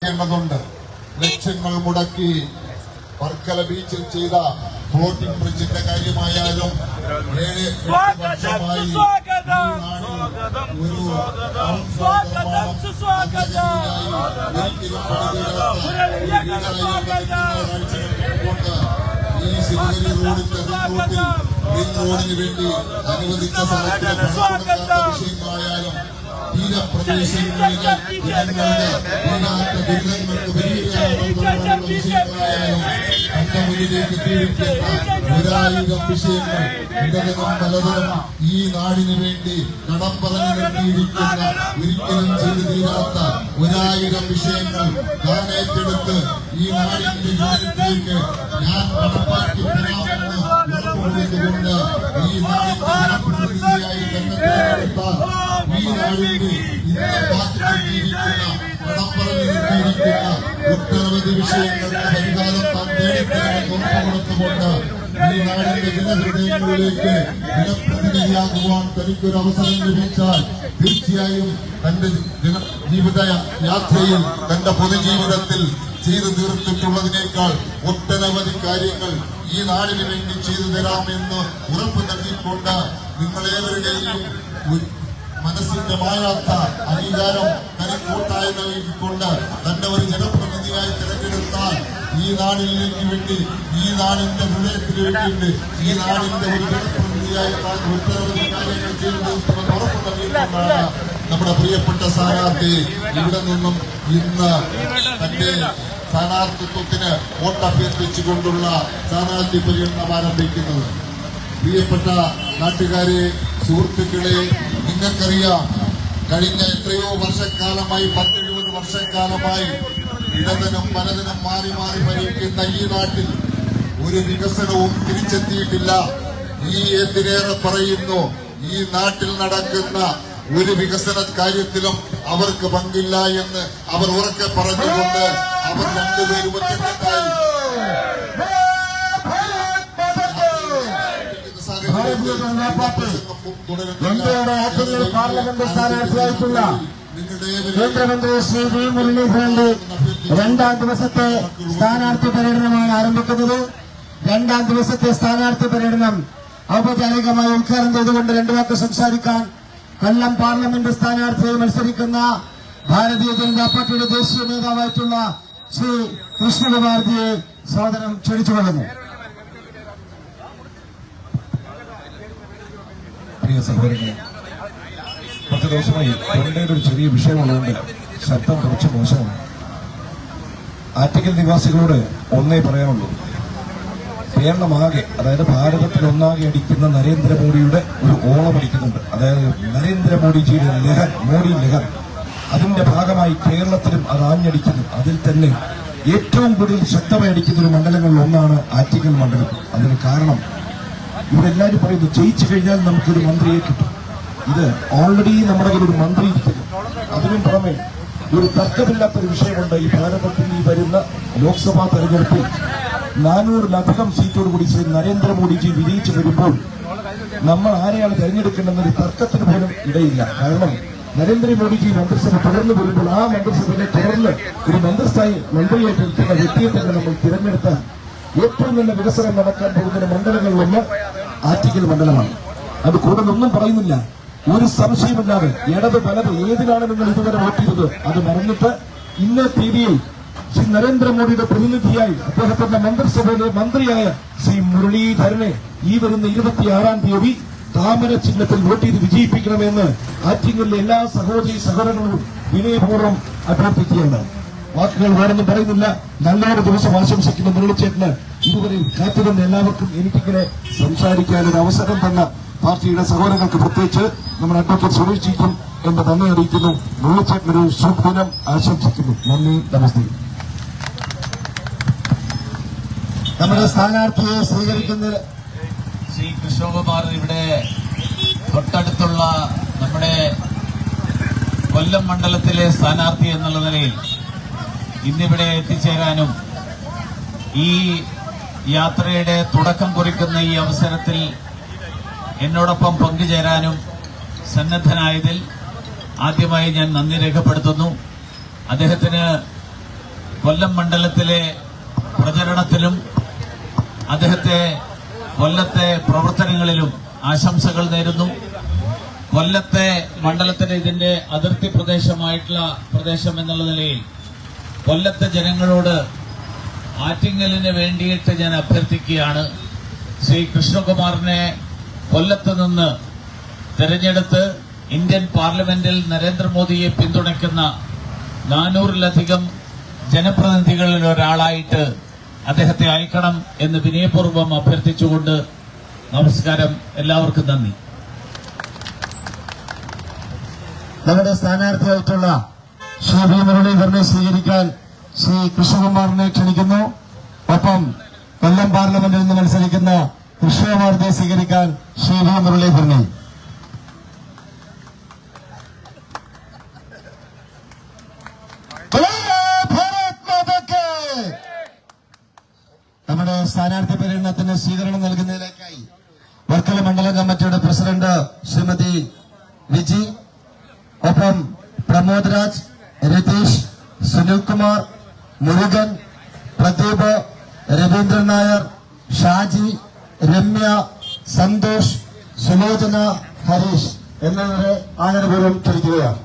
ആലോചിക്കേണ്ടതുണ്ട്. ലക്ഷങ്ങൾ മുടക്കി വർക്കല ബീച്ചിൽ ചെയ്ത ഫ്ലോട്ടിംഗ് ബ്രിഡ്ജിന്റെ കാര്യമായാലും 7-8 വർഷമായി ഒരു ഈ സിഗരി റോഡിന്റെ റിംഗ് റോഡിന് വേണ്ടി അനുവദിച്ച സ്ഥലത്തിന് വിഷയങ്ങളായാലും തീരപ്രദേശങ്ങളിലെ ജനങ്ങളുടെ ദുരിതങ്ങൾക്ക് പരിഹാരമായാലും തന്റെ മുന്നിലേക്ക് എത്തിയിരിക്കുന്ന 1000 വിഷയങ്ങൾ ഇടതരം പലതരം ഈ നാടിനു വേണ്ടി കടം പറഞ്ഞു നിർത്തിയിരിക്കുന്ന ഒരിക്കലും ചെയ്തു തീരാത്ത 1000 വിഷയങ്ങൾ ഞാൻ ഏറ്റെടുത്ത് ഈ നാടിന്റെ ജീവിതത്തിലേക്ക് ഞാൻ നടപ്പാക്കി തരാമെന്ന് ഉറപ്പുകൊടുത്തുകൊണ്ട് ഈ നാടിന്റെ ജനപ്രതിനിധിയായി തന്നെ തിരഞ്ഞെടുത്താൽ ഈ നാടിന്റെ ഇന്ന് കാത്തുകൊണ്ടിരിക്കുന്ന കടം പറഞ്ഞു നിർത്തിയിരിക്കുന്ന ഒട്ടനവധി വിഷയങ്ങൾക്ക് പരിഹാരം താൻ നേടിത്തരാമെന്ന് ഉറപ്പുകൊടുത്തുകൊണ്ട് ഈ നാടിന്റെ ജനഹൃദയങ്ങളിലേക്ക് ജനപ്രതിനിധിയാകുവാൻ തനിക്കൊരു അവസരം ലഭിച്ചാൽ തീർച്ചയായും തന്റെ ജീവിത യാത്രയിൽ തന്റെ പൊതുജീവിതത്തിൽ ചെയ്തു തീർത്തിട്ടുള്ളതിനേക്കാൾ ഒട്ടനവധി കാര്യങ്ങൾ ഈ നാടിന് വേണ്ടി ചെയ്തു തരാമെന്ന് ഉറപ്പ് നൽകിക്കൊണ്ട് നിങ്ങളേവരുടെയും മനസ്സിന്റെ മായാത്ത അംഗീകാരം തനിക്കൂട്ടായി നൽകിക്കൊണ്ട് തന്റെ ഒരു ജനപ്രതിനിധിയായി തിരഞ്ഞെടുത്താൽ ഈ നാടിലേക്ക് വേണ്ടി ഈ നാടിന്റെ ഹൃദയത്തിന് വേണ്ടിയിട്ട് ഈ നാടിന്റെ ഒരു ജനപ്രതിനിധിയായി ഒട്ടനവധി കാര്യങ്ങൾ ചെയ്തു തീർക്കുമെന്ന് ഉറപ്പ് നൽകിക്കൊണ്ടാണ് നമ്മുടെ പ്രിയപ്പെട്ട സ്ഥാനാർത്ഥി ഇവിടെ നിന്നും ഇന്ന് തന്റെ സ്ഥാനാർത്ഥിത്വത്തിന് വോട്ടഭ്യർത്ഥിച്ചുകൊണ്ടുള്ള സ്ഥാനാർത്ഥി പര്യടനം ആരംഭിക്കുന്നത്. പ്രിയപ്പെട്ട നാട്ടുകാരെ, സുഹൃത്തുക്കളെ, നിങ്ങൾക്കറിയാം കഴിഞ്ഞ എത്രയോ വർഷക്കാലമായി 10-20 വർഷക്കാലമായി ഇടതിനും വലതിനും മാറി മാറി ഭരിക്കുന്ന ഈ നാട്ടിൽ ഒരു വികസനവും തിരിച്ചെത്തിയിട്ടില്ല. ഈ എന്തിനേറെ പറയുന്നു, ഈ നാട്ടിൽ നടക്കുന്ന ഒരു വികസന കാര്യത്തിലും അവർക്ക് പങ്കില്ല എന്ന് അവർ ഉറക്കെ പറഞ്ഞുകൊണ്ട് അവർ രണ്ടുപേരും ഒറ്റക്കെട്ടായി പാർലമെന്റ് സ്ഥാനാർത്ഥിയായിട്ടുള്ള കേന്ദ്രമന്ത്രി ശ്രീ വി മുരളീധരന്റെ 2ാം ദിവസത്തെ സ്ഥാനാർത്ഥി പര്യടനമാണ് ആരംഭിക്കുന്നത്. 2ാം ദിവസത്തെ സ്ഥാനാർത്ഥി പര്യടനം ഔപചാരികമായി ഉദ്ഘാടനം ചെയ്തുകൊണ്ട് 2 വാക്ക് സംസാരിക്കാൻ കൊല്ലം പാർലമെന്റ് സ്ഥാനാർത്ഥിയായി മത്സരിക്കുന്ന ഭാരതീയ ജനതാ പാർട്ടിയുടെ ദേശീയ നേതാവായിട്ടുള്ള ശ്രീ കൃഷ്ണകുമാർജിയെ സ്വാഗതം ക്ഷണിച്ചുകൊള്ളുന്നു. പ്രിയ സഹോദരങ്ങളെ, 10 ദിവസമായി തൊണ്ടയുടെ ഒരു ചെറിയ വിഷയമുള്ളതുകൊണ്ട് ശബ്ദം കുറച്ച് മോശമാണ്. ആറ്റിങ്ങൽ നിവാസികളോട് ഒന്നേ പറയാനുള്ളൂ, കേരളമാകെ, അതായത് ഭാരതത്തിലൊന്നാകെ അടിക്കുന്ന നരേന്ദ്രമോദിയുടെ ഒരു ഓളം അടിക്കുന്നുണ്ട്. അതായത് നരേന്ദ്രമോദിജിയുടെ ലഹർ, മോഡി ലഹർ, അതിന്റെ ഭാഗമായി കേരളത്തിലും അത് ആഞ്ഞടിക്കുന്നു. അതിൽ തന്നെ ഏറ്റവും കൂടുതൽ ശക്തമായി അടിക്കുന്ന ഒരു മണ്ഡലങ്ങളിൽ ഒന്നാണ് ആറ്റിങ്ങൽ മണ്ഡലം. അതിന് കാരണം ഇവിടെ എല്ലാവരും പറയുന്നു, ജയിച്ചു കഴിഞ്ഞാൽ നമുക്കൊരു മന്ത്രിയെ കിട്ടും. ഇത് ഓൾറെഡി നമ്മുടെ ഒരു മന്ത്രി ഇരിക്കുന്നു. അതിനും പുറമെ ഒരു തർക്കമില്ലാത്തൊരു വിഷയമുണ്ട്. ഈ ഭാരതത്തിൽ ഈ വരുന്ന ലോക്സഭാ തെരഞ്ഞെടുപ്പിൽ 400-ലധികം സീറ്റോടുകൂടി ശ്രീ നരേന്ദ്രമോദിജി വിജയിച്ചു വരുമ്പോൾ നമ്മൾ ആരെയാണ് തെരഞ്ഞെടുക്കേണ്ടെന്നൊരു തർക്കത്തിന് പോലും ഇടയില്ല. കാരണം നരേന്ദ്രമോദിജി മന്ത്രിസഭ തുടർന്നു വരുമ്പോൾ ആ മന്ത്രിസഭയിലെ തുടർന്ന് ഒരു മന്ത്രിയായിട്ട് ഇരിക്കുന്ന വ്യക്തിയെ തന്നെ നമ്മൾ തിരഞ്ഞെടുത്താൽ ഏറ്റവും നല്ല വികസനം നടക്കാൻ പോകുന്ന മണ്ഡലങ്ങളിലൊന്ന് ആറ്റിങ്ങൽ മണ്ഡലമാണ്. അത് കൂടുതലൊന്നും പറയുന്നില്ല, ഒരു സംശയമില്ലാതെ ഇടത് വലത് ഏതിനാണ് നിങ്ങൾ ഇതുവരെ വോട്ട് ചെയ്തത് അത് മറന്നിട്ട് ഇന്ന തീയതിയിൽ ശ്രീ നരേന്ദ്രമോദിയുടെ പ്രതിനിധിയായി അദ്ദേഹത്തിന്റെ മന്ത്രിസഭയിലെ മന്ത്രിയായ ശ്രീ മുരളീധരനെ ഈ വരുന്ന 26-ാം തീയതി താമര ചിഹ്നത്തിൽ വോട്ട് ചെയ്ത് വിജയിപ്പിക്കണമെന്ന് ആറ്റിങ്ങലിലെ എല്ലാ സഹോദരങ്ങളും വിനയപൂർവ്വം അഭ്യർത്ഥിക്കുകയാണ്. വാക്കുകൾ വേറൊന്നും പറയുന്നില്ല. നല്ലൊരു ദിവസം ആശംസിക്കുന്ന മുരളിച്ചേട്ടന് ഇതുവരെ കാത്തിരുന്ന എല്ലാവർക്കും എനിക്കിങ്ങനെ സംസാരിക്കാനൊരു അവസരം തന്ന പാർട്ടിയുടെ സഹോദരങ്ങൾക്ക്, പ്രത്യേകിച്ച് നമ്മുടെ അഡ്വക്കേറ്റ് സുരേഷ് ജിക്കും എന്റെ നന്ദി അറിയിക്കുന്നു. മുരളിച്ചേട്ടനൊരു ശുഭദിനം ആശംസിക്കുന്നു. നന്ദി, നമസ്തേ. നമ്മുടെ സ്ഥാനാർത്ഥിയെ സ്വീകരിക്കുന്ന ശ്രീ കൃഷ്ണകുമാർ ഇവിടെ തൊട്ടടുത്തുള്ള നമ്മുടെ കൊല്ലം മണ്ഡലത്തിലെ സ്ഥാനാർത്ഥി എന്നുള്ള നിലയിൽ ഇന്നിവിടെ എത്തിച്ചേരാനും ഈ യാത്രയുടെ തുടക്കം കുറിക്കുന്ന ഈ അവസരത്തിൽ എന്നോടൊപ്പം പങ്കുചേരാനും സന്നദ്ധനായതിൽ ആദ്യമായി ഞാൻ നന്ദി രേഖപ്പെടുത്തുന്നു. അദ്ദേഹത്തിന് കൊല്ലം മണ്ഡലത്തിലെ പ്രചരണത്തിലും അദ്ദേഹത്തെ കൊല്ലത്തെ പ്രവർത്തനങ്ങളിലും ആശംസകൾ നേരുന്നു. കൊല്ലത്തെ മണ്ഡലത്തിലെ ഇതിന്റെ അതിർത്തി പ്രദേശമായിട്ടുള്ള പ്രദേശം എന്നുള്ള നിലയിൽ കൊല്ലത്തെ ജനങ്ങളോട് ആറ്റിങ്ങലിന് വേണ്ടിയിട്ട് ഞാൻ അഭ്യർത്ഥിക്കുകയാണ്. ശ്രീ കൃഷ്ണകുമാറിനെ കൊല്ലത്ത് നിന്ന് തെരഞ്ഞെടുത്ത് ഇന്ത്യൻ പാർലമെന്റിൽ നരേന്ദ്രമോദിയെ പിന്തുണയ്ക്കുന്ന 400-ലധികം ജനപ്രതിനിധികളിൽ ഒരാളായിട്ട് അദ്ദേഹത്തെ അയക്കണം എന്ന് വിനയപൂർവ്വം അഭ്യർത്ഥിച്ചുകൊണ്ട് നമസ്കാരം. എല്ലാവർക്കും നന്ദി. നമ്മുടെ സ്ഥാനാർത്ഥിയായിട്ടുള്ള ശ്രീ വി മുരളീധരനെ സ്വീകരിക്കാൻ ശ്രീ കൃഷ്ണകുമാറിനെ ക്ഷണിക്കുന്നു. ഒപ്പം കൊല്ലം പാർലമെന്റിൽ നിന്ന് മത്സരിക്കുന്ന കൃഷ്ണകുമാറിനെ സ്വീകരിക്കാൻ ശ്രീ വി മുരളീധരനെ. നമ്മുടെ സ്ഥാനാർത്ഥി പര്യടനത്തിന് സ്വീകരണം നൽകുന്നതിലേക്കായി വർക്കല മണ്ഡലം കമ്മിറ്റിയുടെ പ്രസിഡന്റ് ശ്രീമതി വിജി, ഒപ്പം പ്രമോദ് രാജ്, രതീഷ്, സുനിൽകുമാർ, മുരുകൻ, പ്രദീപ്, രവീന്ദ്രൻ നായർ, ഷാജി, രമ്യ, സന്തോഷ്, സുലോചന, ഹരീഷ് എന്നിവരെ ആദരപൂർവ്വം ക്ഷണിക്കുകയാണ്.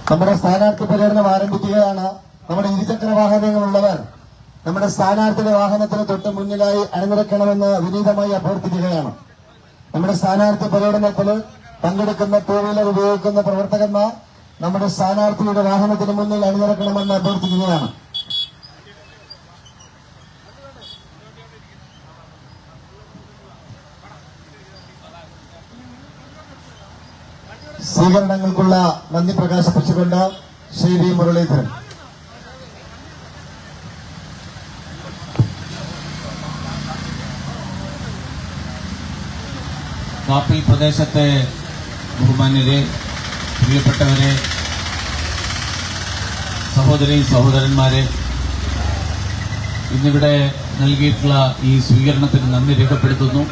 നമ്മുടെ സ്ഥാനാർത്ഥി പര്യടനം ആരംഭിക്കുകയാണ്. നമ്മുടെ ഇരുചക്ര വാഹനങ്ങളുള്ളവർ നമ്മുടെ സ്ഥാനാർത്ഥിയുടെ വാഹനത്തിന് തൊട്ട് മുന്നിലായി അണിനിരക്കണമെന്ന് വിനീതമായി അഭ്യർത്ഥിക്കുകയാണ്. നമ്മുടെ സ്ഥാനാർത്ഥി പര്യടനത്തിൽ പങ്കെടുക്കുന്ന ടൂ വീലർ ഉപയോഗിക്കുന്ന പ്രവർത്തകന്മാർ നമ്മുടെ സ്ഥാനാർത്ഥിയുടെ വാഹനത്തിന് മുന്നിൽ അണിനിരക്കണമെന്ന് അഭ്യർത്ഥിക്കുകയാണ്. സ്വീകരണങ്ങൾക്കുള്ള നന്ദി പ്രകാശിപ്പിച്ചുകൊണ്ട് ശ്രീ വി മുരളീധരൻ. കാപ്പി പ്രദേശത്തെ ബഹുമാന്യരെ, പ്രിയപ്പെട്ടവരെ, സഹോദരി സഹോദരന്മാരെ, ഇന്നിവിടെ നൽകിയിട്ടുള്ള ഈ സ്വീകരണത്തിന് നന്ദി രേഖപ്പെടുത്തുന്നു.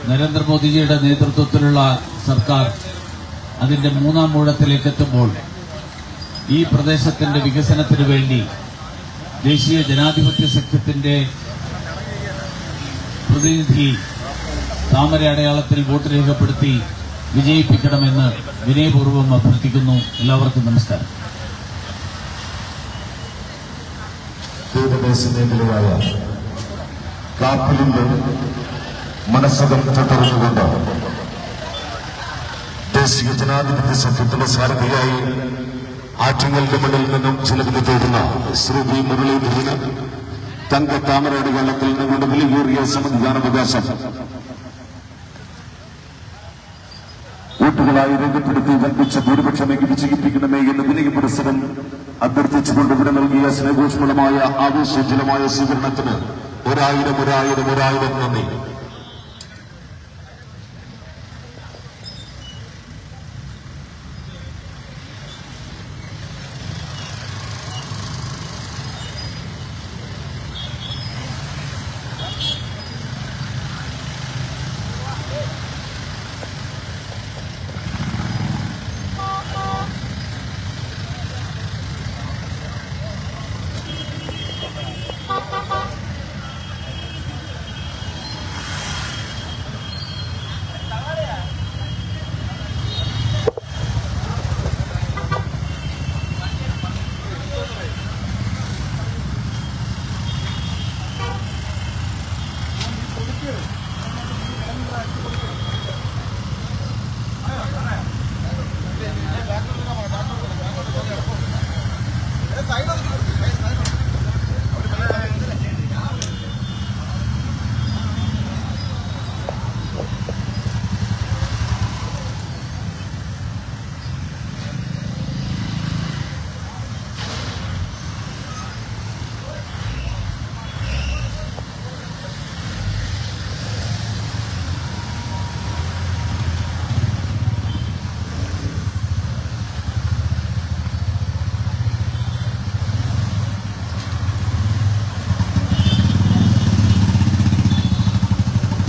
നരേന്ദ്രമോദിജിയുടെ നേതൃത്വത്തിലുള്ള സർക്കാർ അതിന്റെ 3-ാം ഊഴത്തിലേക്ക് എത്തുമ്പോൾ ഈ പ്രദേശത്തിന്റെ വികസനത്തിന് വേണ്ടി ദേശീയ ജനാധിപത്യ സഖ്യത്തിന്റെ പ്രതിനിധി താമര അടയാളത്തിൽ വോട്ട് രേഖപ്പെടുത്തി വിജയിപ്പിക്കണമെന്ന് വിനയപൂർവ്വം അഭ്യർത്ഥിക്കുന്നു. എല്ലാവർക്കും നമസ്കാരം. ദൂരദേശമേഖലയായ കാപ്പിലിന്റെ മനസ്സകം തുടർന്നുകൊണ്ട് ദേശീയ ജനാധിപത്യ സഖ്യത്തിന്റെ സാരഥിയായി ആറ്റിങ്ങലിന്റെ മണ്ണിൽ നിന്നും ചിലവിന് തേടുന്ന ശ്രീ വി മുരളീധരന് തങ്ക താമരയുടെ വെള്ളത്തിൽ നിങ്ങളുടെ വിലയേറിയ സമ്മതിദാനാവകാശം വോട്ടുകളായി രംഗപ്പെടുത്തി വൻപിച്ച ഭൂരിപക്ഷമേക്ക് വിജയിപ്പിക്കണമേ എന്ന് വിനയ പുരസ്സരം അഭ്യർത്ഥിച്ചുകൊണ്ട് ഇവിടെ നൽകിയ സ്നേഹോഷ്മളമായ ആവേശോജ്വലമായ സ്വീകരണത്തിന് ഒരായിരം നന്ദി.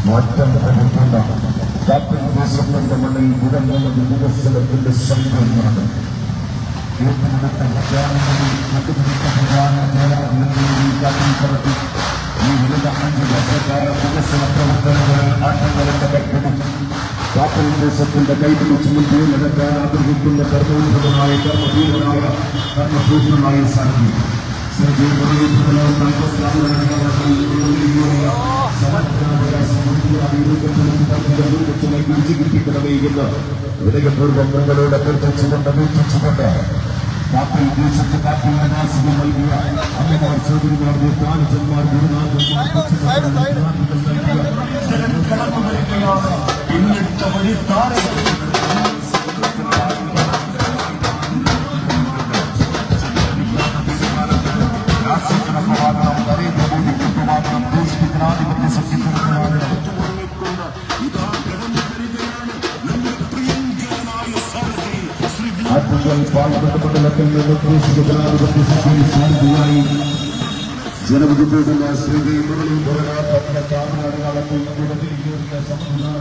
മാറ്റം വരുത്തുന്ന ദേശത്തിന്റെ മണ്ണിൽ വിടങ്ങുന്ന വികസനത്തിന്റെ സംഘമാണ് ഈ വിവിധ 5 വർഷക്കാല വികസന പ്രവർത്തനങ്ങളിൽ ആട്ടങ്ങളുടെ കെട്ടിടം കാപ്പൽ ദേശത്തിന്റെ കൈപിടിച്ച് മുൻപേ നടക്കാൻ ആഗ്രഹിക്കുന്ന കർമ്മോന്നതമായ കർമ്മധീരനായ കർമ്മഭൂഷണനായ സാക്ഷി വിനയപൂർവ്വം നിങ്ങളോട് അഭ്യർത്ഥിച്ചുകൊണ്ട് കാപ്പിൽ ദേശത്ത് കാപ്പിൽ വിനാശം നൽകിയ അമ്മമാർ സോദരിമാർ ജ്ഞാനജന്മാർ ഗുരുനാഥന്മാർ പിന്നിട്ട വഴി നരേന്ദ്രമോദി കുറ്റവാദനം ദേശീയ ജനാധിപത്യ സഖ്യത്തിനാണ് ആറ്റുകൾ പാർലമെന്റ് മണ്ഡലത്തിൽ നിന്ന് ദേശീയ ജനാധിപത്യ സഖ്യം സാരഥിയായി ജനവിധിപ്പെടുന്ന ശ്രീ മുരളി ഭരണ താമരടയാളത്തിൽ സംവിധാന